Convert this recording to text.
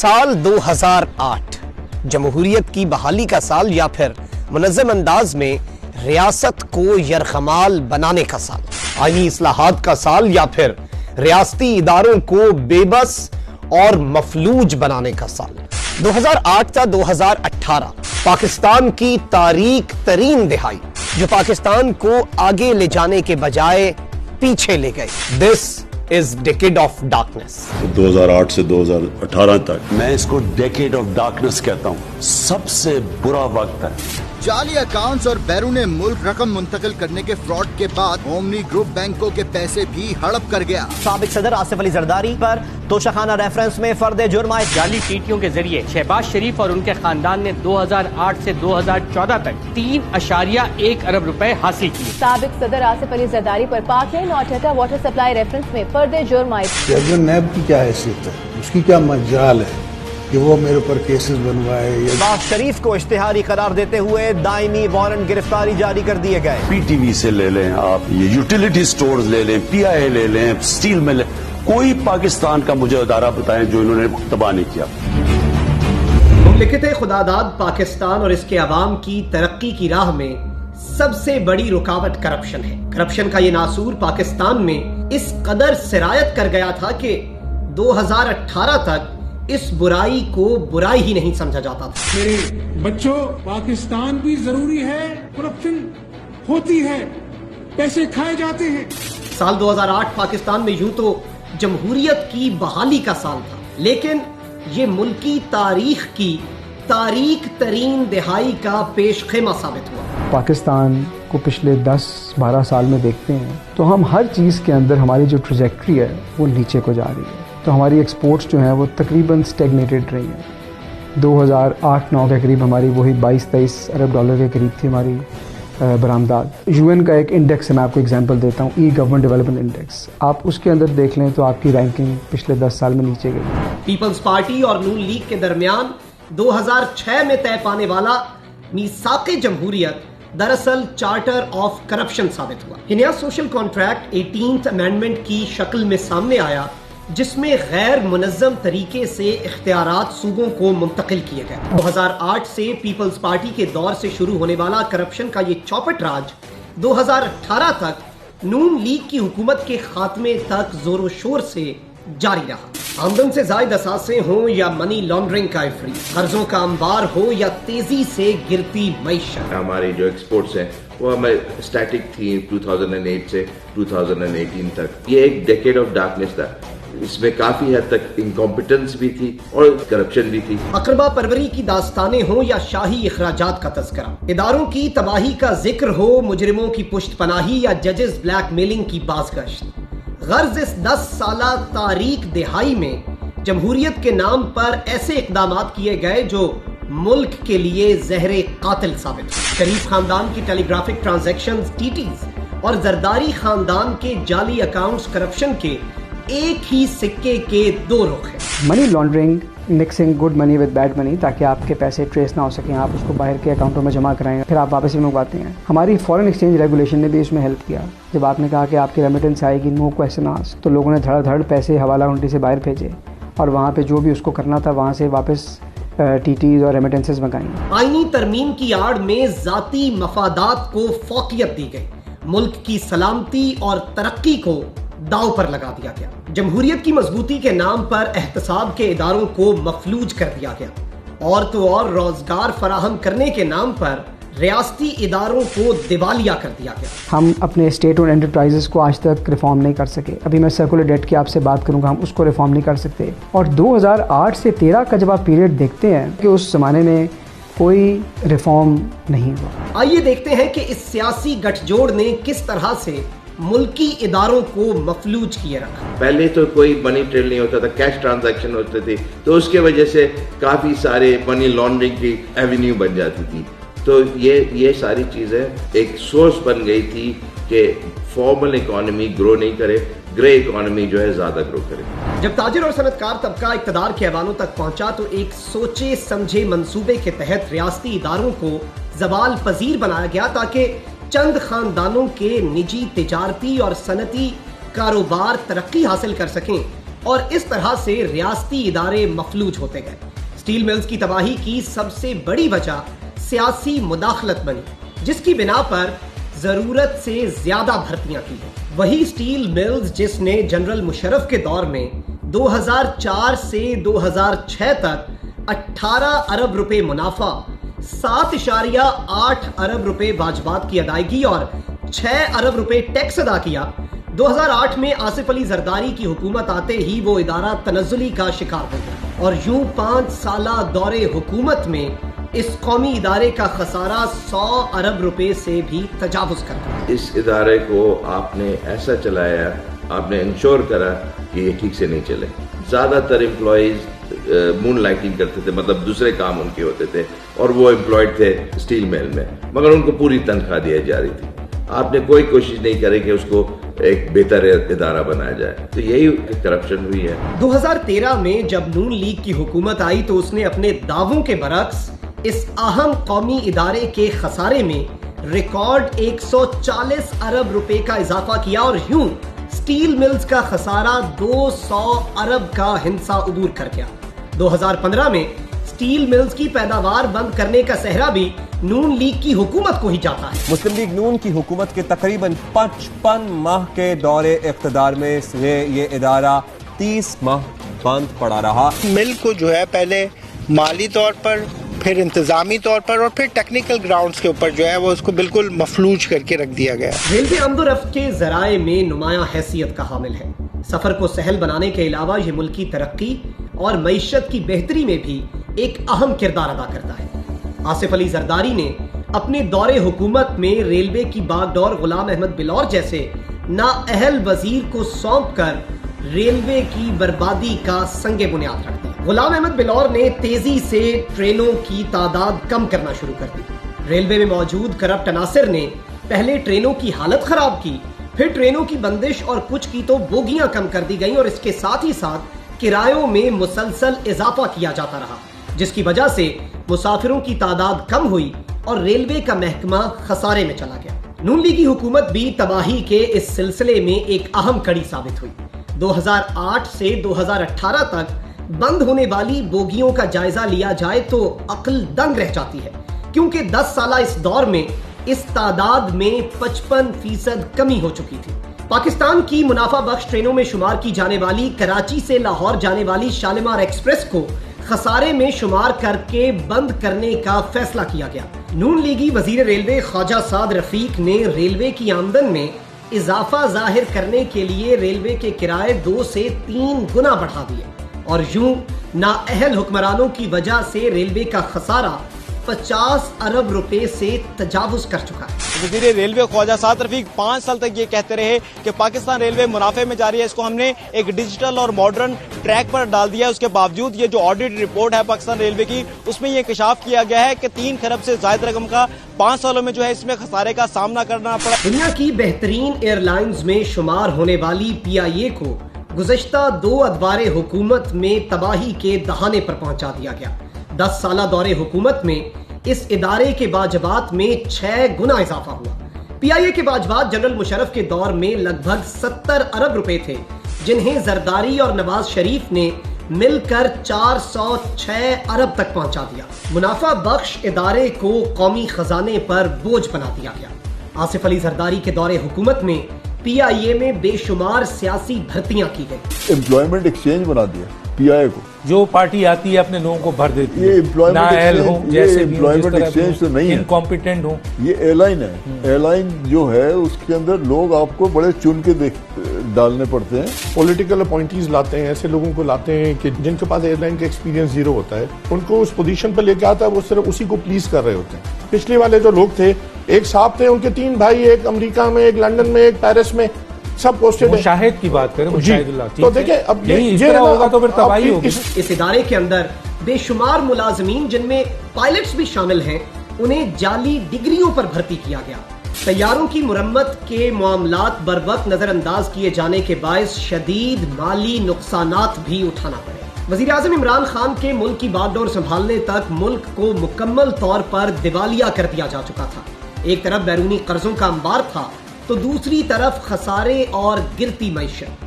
سال 2008 جمہوریت کی بحالی کا سال یا پھر منظم انداز میں ریاست کو یرغمال بنانے کا سال، آئینی اصلاحات کا سال یا پھر ریاستی اداروں کو بے بس اور مفلوج بنانے کا سال۔ 2008 تا 2018 پاکستان کی تاریک ترین دہائی جو پاکستان کو آگے لے جانے کے بجائے پیچھے لے گئے۔ This is decade of darkness۔ 2008 سے 2018 تک میں اس کو ڈیکیڈ آف ڈارکنس کہتا ہوں، سب سے برا وقت ہے۔ جعلی اکاؤنٹس اور بیرون ملک رقم منتقل کرنے کے فراڈ کے بعد اومنی گروپ بینکوں کے پیسے بھی ہڑپ کر گیا۔ سابق صدر آصف علی زرداری پر توشخانہ ریفرنس میں فرد جرم عائد۔ جعلی ٹیٹیوں کے ذریعے شہباز شریف اور ان کے خاندان نے 2008 سے 2014 تک 3.1 ارب روپے حاصل کیے۔ سابق صدر آصف علی زرداری پر پاک لین اور ٹھٹہ واٹر سپلائی ریفرنس میں فرد جرم عائد۔ چیئرمین نیب کی کیا حیثیت ہے، اس کی کیا مجال ہے کہ وہ میرے اوپر کیسز بنوائے؟ شہباز شریف کو اشتہاری قرار دیتے ہوئے دائمی وارنٹ گرفتاری جاری کر دیے گئے۔ پی ٹی وی سے لے لیں آپ، یہ یوٹیلیٹی سٹورز لے لیں، پی آئی اے لے لیں، سٹیل میں لیں، کوئی پاکستان کا مجھے ادارہ بتائیں جو انہوں نے تباہ نہیں کیا۔ مملکت خداداد پاکستان اور اس کے عوام کی ترقی کی راہ میں سب سے بڑی رکاوٹ کرپشن ہے۔ کرپشن کا یہ ناسور پاکستان میں اس قدر سرایت کر گیا تھا کہ 2018 تک اس برائی کو برائی ہی نہیں سمجھا جاتا تھا۔ میرے بچوں، پاکستان بھی ضروری ہے، کرپشن ہوتی ہے، پیسے کھائے جاتے ہیں۔ سال 2008 پاکستان میں یوں تو جمہوریت کی بحالی کا سال تھا، لیکن یہ ملکی تاریخ کی تاریک ترین دہائی کا پیش خیمہ ثابت ہوا۔ پاکستان کو پچھلے 10-12 سال میں دیکھتے ہیں تو ہم ہر چیز کے اندر ہماری جو ٹریجیکٹری ہے وہ نیچے کو جا رہی ہے، تو ہماری ایکسپورٹس جو ہیں وہ تقریباً سٹیگنیٹڈ رہی ہیں۔ 2008-9 کے قریب ہماری وہی 22-23 ارب ڈالر کے قریب تھی ہماری برآمدات۔ یو این کا ایک انڈیکس ہے، میں آپ کو اگزامپل دیتا ہوں، ای گورنمنٹ ڈیولپمنٹ انڈیکس، آپ اس کے اندر دیکھ لیں تو آپ کی رینکنگ پچھلے 10 سال میں نیچے گئی۔ پیپلز پارٹی اور نون لیگ کے درمیان 2006 میں طے پانے والا میثاق جمہوریت دراصل چارٹر آف کرپشن ثابت ہوا۔ یہ نیا سوشل کانٹریکٹ 18th امینڈمنٹ کی شکل میں سامنے آیا، جس میں غیر منظم طریقے سے اختیارات صوبوں کو منتقل کیے گئے۔ 2008 سے پیپلز پارٹی کے دور سے شروع ہونے والا کرپشن کا یہ چوپٹ راج 2018 تک نون لیگ کی حکومت کے خاتمے تک زور و شور سے جاری رہا۔ آمدن سے زائد اثاثے ہوں یا منی لانڈرنگ کا افریط، قرضوں کا انبار ہو یا تیزی سے گرتی معیشت، ہماری جو ایکسپورٹس ہیں وہ ہمیں اسٹیٹک تھی 2008 سے 2018 تک۔ یہ ایک ڈیکیڈ آف ڈارکنس تھا، اس میں کافی حد تک انکمپیٹنس بھی تھی اور کرپشن بھی تھی۔ اقربا پروری کی داستانیں ہوں یا شاہی اخراجات کا تذکرہ، اداروں کی تباہی کا ذکر ہو، مجرموں کی پشت پناہی یا ججز بلیک میلنگ کی بازگشت، غرض اس 10 سالہ تاریک دہائی میں جمہوریت کے نام پر ایسے اقدامات کیے گئے جو ملک کے لیے زہر قاتل ثابت ہوئے۔ شریف خاندان کی ٹیلی گرافک ٹرانزیکشنز ٹیٹیز اور زرداری خاندان کے جعلی اکاؤنٹس کرپشن کے ایک ہی سکے کے دو رخ ہیں۔ Money laundering, mixing good money with bad money, تاکہ آپ کے پیسے ٹریس نہ ہو سکیں، آپ اس کو باہر کے اکاؤنٹوں میں جمع کرائیں پھر آپ واپس بھی منگواتے ہیں۔ ہماری فورن ایکسچینج ریگولیشن نے بھی اس میں ہیلپ کیا۔ جب آپ نے کہا کہ آپ کی ریمیٹنس آئے گی نو کویسچن آسکڈ، تو لوگوں نے دھڑ دھڑ پیسے حوالہ کنٹری سے باہر بھیجے اور وہاں پہ جو بھی اس کو کرنا تھا وہاں سے واپس ٹی ٹیز اور ریمیٹنسز منگائیں۔ آئینی ترمیم کی آڑ میں ذاتی مفادات کو فوقیت دی گئی، ملک کی سلامتی اور ترقی کو داؤ پر لگا دیا گیا، جمہوریت کی مضبوطی کے نام پر احتساب کے اداروں کو مفلوج کر دیا گیا، اور تو اور روزگار فراہم کرنے کے نام پر ریاستی اداروں کو دیوالیہ کر دیا گیا۔ ہم اپنے اسٹیٹ اور انٹرپرائزز کو آج تک ریفارم نہیں کر سکے۔ ابھی میں سرکولر ڈیٹ کی آپ سے بات کروں گا، ہم اس کو ریفارم نہیں کر سکتے۔ اور 2008 سے 13 کا جب آپ پیریڈ دیکھتے ہیں کہ اس زمانے میں کوئی ریفارم نہیں ہوا۔ آئیے دیکھتے ہیں کہ اس سیاسی گٹھ جوڑ نے کس طرح سے ملکی اداروں کو مفلوج کیے رکھا۔ پہلے تو کوئی منی ٹریل نہیں ہوتا تھا، کیش ٹرانزیکشن ہوتے تھے، تو اس کے وجہ سے کافی سارے منی لانڈرنگ کی ایونیو بن جاتی تھی۔ تو یہ ساری چیزیں ایک سورس بن گئی تھی کہ فارمل اکانومی گرو نہیں کرے، گرے اکانومی جو ہے زیادہ گرو کرے۔ جب تاجر اور صنعت کار طبقہ اقتدار کے ایوانوں تک پہنچا تو ایک سوچے سمجھے منصوبے کے تحت ریاستی اداروں کو زوال پذیر بنایا گیا تاکہ چند خاندانوں کے نجی تجارتی اور صنعتی کاروبار ترقی حاصل کر سکیں اور اس طرح سے ریاستی ادارے مفلوج ہوتے گئے. اسٹیل ملز کی تباہی کی سب سے بڑی وجہ سیاسی مداخلت بنی, جس کی بنا پر ضرورت سے زیادہ بھرتیاں کی گئیں. وہی اسٹیل ملز جس نے جنرل مشرف کے دور میں 2004 سے 2006 تک 18 ارب روپے منافع, 7.8 ارب روپے واجبات کی ادائیگی اور 6 ارب روپے ٹیکس ادا کیا, 2008 میں آصف علی زرداری کی حکومت آتے ہی وہ ادارہ تنزلی کا شکار ہو گیا اور یوں 5 سالہ دور حکومت میں اس قومی ادارے کا خسارہ 100 ارب روپے سے بھی تجاوز کر گیا. اس ادارے کو آپ نے ایسا چلایا, آپ نے انشور کرا کہ یہ ٹھیک سے نہیں چلے. زیادہ تر امپلائیز مون لائٹنگ کرتے تھے, مطلب دوسرے کام ان کے ہوتے تھے اور وہ امپلائڈ تھے اسٹیل مل میں, مگر ان کو پوری تنخواہ دیا جا رہی تھی. آپ نے کوئی کوشش نہیں کرے کہ اس کو ایک بہتر ادارہ بنایا جائے. تو یہی کرپشن ہوئی ہے. 2013 میں جب نون لیگ کی حکومت آئی تو اس نے اپنے دعووں کے برعکس اس اہم قومی ادارے کے خسارے میں ریکارڈ 140 ارب روپے کا اضافہ کیا اور یوں اسٹیل ملز کا خسارہ 200 ارب کا ہنسا عبور کر گیا. 2015 میں اسٹیل ملز کی پیداوار بند کرنے کا سہرا بھی نون لیگ کی حکومت کو ہی جاتا ہے. مسلم لیگ نون کی حکومت کے تقریباً 55 ماہ کے دور اقتدار میں یہ ادارہ 30 ماہ بند پڑا رہا. مل کو جو ہے پہلے مالی طور پر, پھر انتظامی طور پر اور پھر ٹیکنیکل گراؤنڈز کے اوپر جو ہے وہ اس کو بالکل مفلوج کر کے رکھ دیا گیا. ریلوے آمد و رفت کے ذرائع میں نمایاں حیثیت کا حامل ہے. سفر کو سہل بنانے کے علاوہ یہ ملکی ترقی اور معیشت کی بہتری میں بھی ایک اہم کردار ادا کرتا ہے. آصف علی زرداری نے اپنے دور حکومت میں ریلوے کی باغ ڈور غلام احمد بلور جیسے نااہل وزیر کو سونپ کر ریلوے کی بربادی کا سنگ بنیاد رکھ دیا. غلام احمد بلور نے تیزی سے ٹرینوں کی تعداد کم کرنا شروع کر دی. ریلوے میں موجود کرپٹ عناصر نے پہلے ٹرینوں کی حالت خراب کی, پھر ٹرینوں کی بندش اور کچھ کی تو بوگیاں کم کر دی گئیں اور اس کے ساتھ ہی ساتھ کرایوں میں مسلسل اضافہ کیا جاتا رہا, جس کی وجہ سے مسافروں کی تعداد کم ہوئی اور ریلوے کا محکمہ خسارے میں چلا گیا. نون لیگی حکومت بھی تباہی کے اس سلسلے میں ایک اہم کڑی ثابت ہوئی. 2008 سے 2018 تک بند ہونے والی بوگیوں کا جائزہ لیا جائے تو عقل دنگ رہ جاتی ہے, کیونکہ 10 سالہ اس دور میں اس تعداد میں 55% کمی ہو چکی تھی. پاکستان کی منافع بخش ٹرینوں میں شمار کی جانے والی کراچی سے لاہور جانے والی شالیمار ایکسپریس کو خسارے میں شمار کر کے بند کرنے کا فیصلہ کیا گیا. نون لیگی وزیر ریلوے خواجہ سعد رفیق نے ریلوے کی آمدن میں اضافہ ظاہر کرنے کے لیے ریلوے کے کرائے 2 سے 3 گنا بڑھا دیے اور یوں نااہل حکمرانوں کی وجہ سے ریلوے کا خسارہ 50 ارب روپے سے تجاوز کر چکا ہے. وزیر ریلوے خواجہ سعد رفیق 5 سال تک یہ کہتے رہے کہ پاکستان ریلوے منافع میں جاری ہے, اس کو ہم نے ایک ڈیجیٹل اور ماڈرن ٹریک پر ڈال دیا. اس کے باوجود یہ جو آڈٹ رپورٹ ہے پاکستان ریلوے کی, اس میں یہ انکشاف کیا گیا ہے کہ 3 کھرب سے زائد رقم کا 5 سالوں میں جو ہے اس میں خسارے کا سامنا کرنا پڑا. دنیا کی بہترین ایئر لائنز میں شمار ہونے والی PIA کو گزشتہ 2 ادوار حکومت میں تباہی کے دہانے پر پہنچا دیا گیا. 10 سالہ دور حکومت میں اس ادارے کے واجبات میں 6 گنا اضافہ ہوا. PIA کے واجبات جنرل مشرف کے دور میں لگ بھگ 70 ارب روپے تھے, جنہیں زرداری اور نواز شریف نے مل کر 406 ارب تک پہنچا دیا. منافع بخش ادارے کو قومی خزانے پر بوجھ بنا دیا گیا. آصف علی زرداری کے دور حکومت میں PIA میں بے شمار سیاسی بھرتیاں کی گئی. امپلائمنٹ ایکسچینج بنا دیا PIA کو, جو پارٹی آتی ہے اپنے لوگوں کو بھر دیتی ہے. یہ امپلائمنٹ ایکسچینج تو نہیں ہے, انکمپیٹنٹ ہوں. یہ ایئر لائن ہے. ایئر لائن جو ہے اس کے اندر لوگ آپ کو بڑے چن کے ڈالنے پڑتے ہیں. پولیٹیکل اپوائنٹیز لاتے ہیں, ایسے لوگوں کو لاتے ہیں کہ جن کے پاس ایئر لائن کا ایکسپیرینس زیرو ہوتا ہے, ان کو اس پوزیشن پہ لے کے آتا ہے, وہ صرف اسی کو پلیز کر رہے ہوتے ہیں. پچھلے والے جو لوگ تھے, ایک صاحب تھے, ان کے 3 بھائی, ایک امریکہ میں, ایک لندن میں, ایک پیرس میں, سب پوسٹڈ ہیں. مشاہد کی بات کریں, مشاہد اللہ, تو دیکھیں اب یہ ہوگا تو پھر تباہی ہوگی. اس ادارے کے اندر بے شمار ملازمین جن میں پائلٹس بھی شامل ہیں, انہیں جعلی ڈگریوں پر بھرتی کیا گیا. طیاروں کی مرمت کے معاملات بر وقت نظر انداز کیے جانے کے باعث شدید مالی نقصانات بھی اٹھانا پڑے. وزیر اعظم عمران خان کے ملک کی باغ ڈور سنبھالنے تک ملک کو مکمل طور پر دیوالیہ کر دیا جا چکا تھا. ایک طرف بیرونی قرضوں کا انبار تھا تو دوسری طرف خسارے اور گرتی معیشت.